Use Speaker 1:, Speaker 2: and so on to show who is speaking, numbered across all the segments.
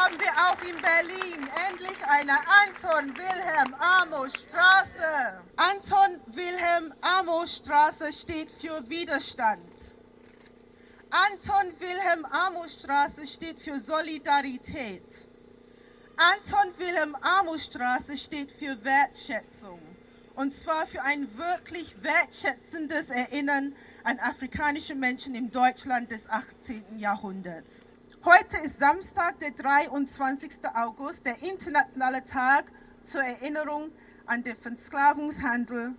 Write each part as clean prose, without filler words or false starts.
Speaker 1: haben wir auch in Berlin endlich eine Anton-Wilhelm-Amos-Straße. Anton-Wilhelm-Amos-Straße steht für Widerstand. Anton-Wilhelm-Amos-Straße steht für Solidarität. Anton-Wilhelm-Amos-Straße steht für Wertschätzung. Und zwar für ein wirklich wertschätzendes Erinnern an afrikanische Menschen im Deutschland des 18. Jahrhunderts. Heute ist Samstag, der 23. August, der internationale Tag zur Erinnerung an den Versklavungshandel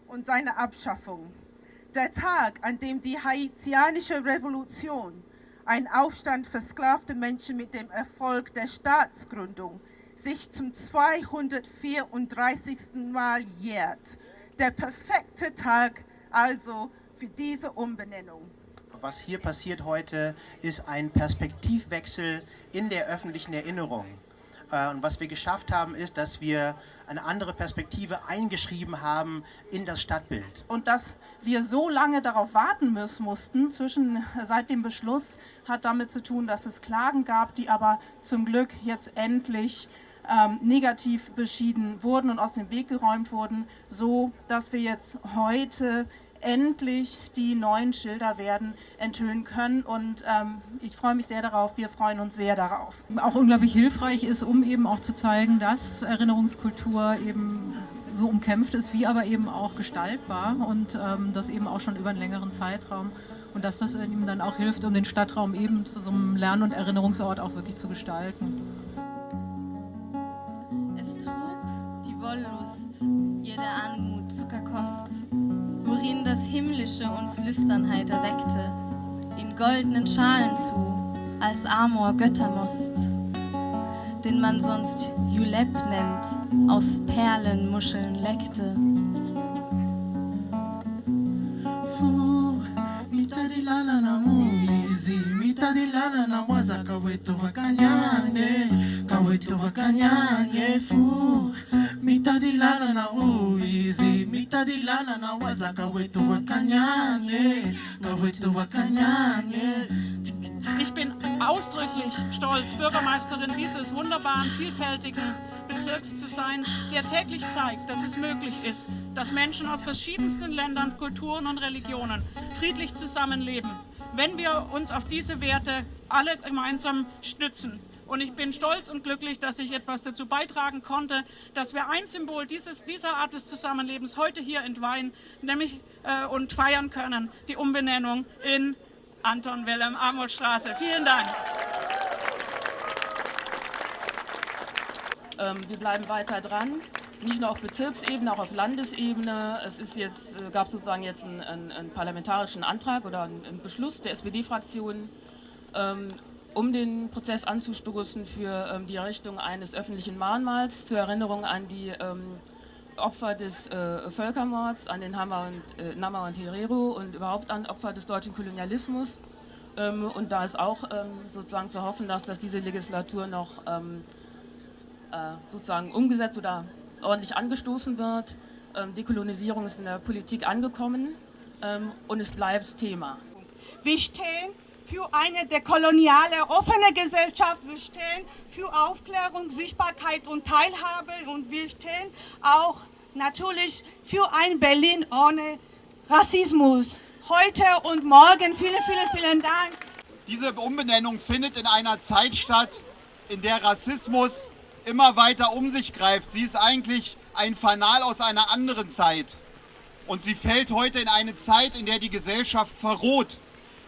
Speaker 1: und seine Abschaffung. Der Tag, an dem die haitianische Revolution, ein Aufstand versklavter Menschen mit dem Erfolg der Staatsgründung, sich zum 234. Mal jährt. Der perfekte Tag also für diese Umbenennung.
Speaker 2: Was hier passiert heute, ist ein Perspektivwechsel in der öffentlichen Erinnerung. Und was wir geschafft haben, ist, dass wir eine andere Perspektive eingeschrieben haben in das Stadtbild.
Speaker 3: Und dass wir so lange darauf warten mussten, seit dem Beschluss, hat damit zu tun, dass es Klagen gab, die aber zum Glück jetzt endlich negativ beschieden wurden und aus dem Weg geräumt wurden, so dass wir jetzt heute endlich die neuen Schilder werden enthüllen können und ich freue mich sehr darauf, wir freuen uns sehr darauf.
Speaker 4: Auch unglaublich hilfreich ist, um eben auch zu zeigen, dass Erinnerungskultur eben so umkämpft ist, wie aber eben auch gestaltbar und das eben auch schon über einen längeren Zeitraum und dass das eben dann auch hilft, um den Stadtraum eben zu so einem Lern- und Erinnerungsort auch wirklich zu gestalten.
Speaker 5: Es trug die Wollust, jede Anmut Zuckerkost, worin das Himmlische uns Lüsternheit erweckte, in goldenen Schalen zu, als Amor Göttermost, den man sonst Julep nennt, aus Perlenmuscheln leckte.
Speaker 6: Mitadilala na muizi, mitadilala na waza kaweto wakanyanye fu, mitadilala na uizi, mitadilala na waza kaweto wakanyanye.
Speaker 7: Ich bin ausdrücklich stolz, Bürgermeisterin dieses wunderbaren, vielfältigen Bezirks zu sein, der täglich zeigt, dass es möglich ist, dass Menschen aus verschiedensten Ländern, Kulturen und Religionen friedlich zusammenleben, wenn wir uns auf diese Werte alle gemeinsam stützen. Und ich bin stolz und glücklich, dass ich etwas dazu beitragen konnte, dass wir ein Symbol dieser Art des Zusammenlebens heute hier entweihen, nämlich und feiern können, die Umbenennung in Anton-Wilhelm-Amos-Straße. Vielen Dank.
Speaker 8: Wir bleiben weiter dran, nicht nur auf Bezirksebene, auch auf Landesebene. Es ist gab sozusagen jetzt einen parlamentarischen Antrag oder einen Beschluss der SPD-Fraktion, um den Prozess anzustoßen für die Errichtung eines öffentlichen Mahnmals zur Erinnerung an die Opfer des Völkermords, an den Nama und Herero und überhaupt an Opfer des deutschen Kolonialismus. Und da ist auch sozusagen zu hoffen, dass diese Legislatur noch sozusagen umgesetzt oder ordentlich angestoßen wird. Dekolonisierung ist in der Politik angekommen und es bleibt Thema.
Speaker 1: Wir stehen für eine dekoloniale, offene Gesellschaft, wir stehen für Aufklärung, Sichtbarkeit und Teilhabe und wir stehen auch natürlich für ein Berlin ohne Rassismus. Heute und morgen, vielen Dank.
Speaker 9: Diese Umbenennung findet in einer Zeit statt, in der Rassismus immer weiter um sich greift. Sie ist eigentlich ein Fanal aus einer anderen Zeit. Und sie fällt heute in eine Zeit, in der die Gesellschaft verroht,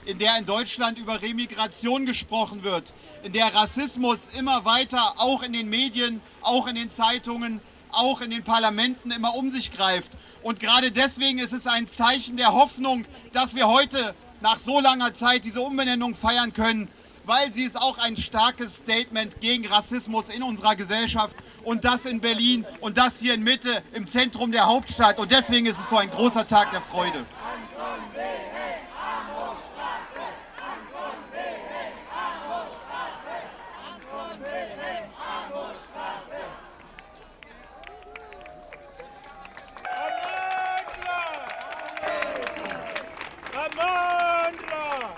Speaker 9: in der in Deutschland über Remigration gesprochen wird, in der Rassismus immer weiter, auch in den Medien, auch in den Zeitungen, auch in den Parlamenten immer um sich greift. Und gerade deswegen ist es ein Zeichen der Hoffnung, dass wir heute nach so langer Zeit diese Umbenennung feiern können, weil sie ist auch ein starkes Statement gegen Rassismus in unserer Gesellschaft und das in Berlin und das hier in Mitte, im Zentrum der Hauptstadt. Und deswegen ist es so ein großer Tag der Freude.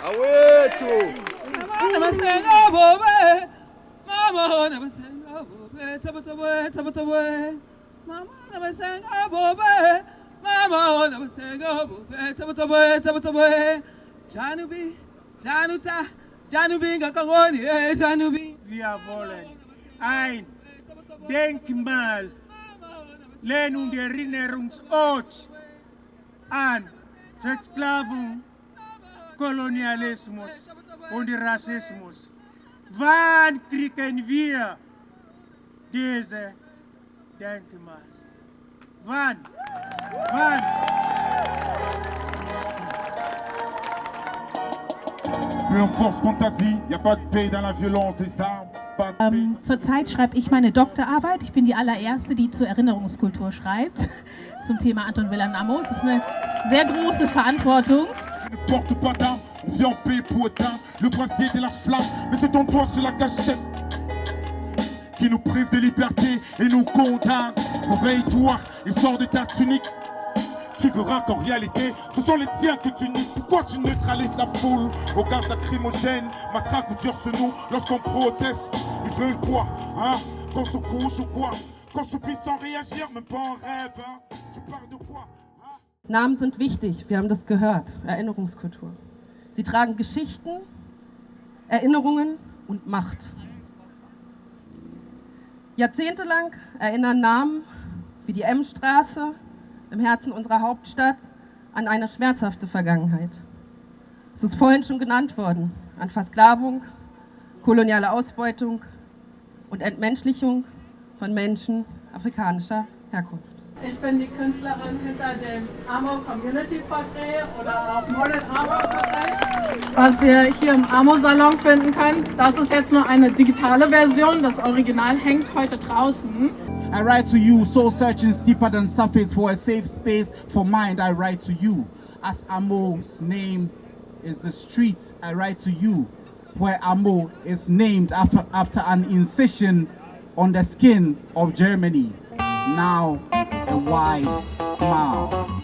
Speaker 10: Awetu! Mama never sang abobe, tabotaboe, tabotaboe. Mama never sang abobe. Mama never sang abobe, tabotaboe, tabotaboe. Janubi, Januta, Janubi ngakangoni, Janubi.
Speaker 11: Wir wollen ein Denkmal lehnen und Erinnerungsort an Versklavung, Kolonialismus und Rassismus. Wann kriegen wir diese Denkmal? Wann? Wann?
Speaker 12: Peu importe ce qu'on t'a dit, y a pas de paix dans la violence des armes.
Speaker 13: Zurzeit schreibe ich meine Doktorarbeit. Ich bin die allererste, die zur Erinnerungskultur schreibt, zum Thema Anton Wilhelm Amo. Es ist eine sehr große Verantwortung.
Speaker 12: Ne porte pas d'armes, on vient en paix pour éteindre le brasier de la flamme. Mais c'est ton doigt sur la gâchette qui nous prive de liberté et nous condamne. Réveille-toi et sors de ta tunique. Tu verras qu'en réalité, ce sont les tiens que tu nies. Pourquoi tu neutralises la foule au gaz lacrymogène? Matraque ou tire sur nous lorsqu'on proteste. Ils veulent quoi, hein? Qu'on se couche ou quoi? Qu'on se puisse sans réagir, même pas en rêve, hein? Tu parles de quoi? Hein?
Speaker 14: Namen sind wichtig, wir haben das gehört. Erinnerungskultur. Sie tragen Geschichten, Erinnerungen und Macht. Jahrzehntelang erinnern Namen wie die M-Straße im Herzen unserer Hauptstadt an eine schmerzhafte Vergangenheit. Es ist vorhin schon genannt worden, an Versklavung, koloniale Ausbeutung und Entmenschlichung von Menschen afrikanischer Herkunft.
Speaker 3: Ich bin die Künstlerin hinter dem Amo Community Portrait oder auch Modern Amo Portrait, was ihr hier im Amo Salon finden könnt. Das ist jetzt nur eine digitale Version, das Original hängt heute draußen.
Speaker 6: I write to you, soul searching is deeper than surface for a safe space for mind. I write to you, as Amo's name is the street. I write to you, where Amo is named after an incision on the skin of Germany. Now a wide smile.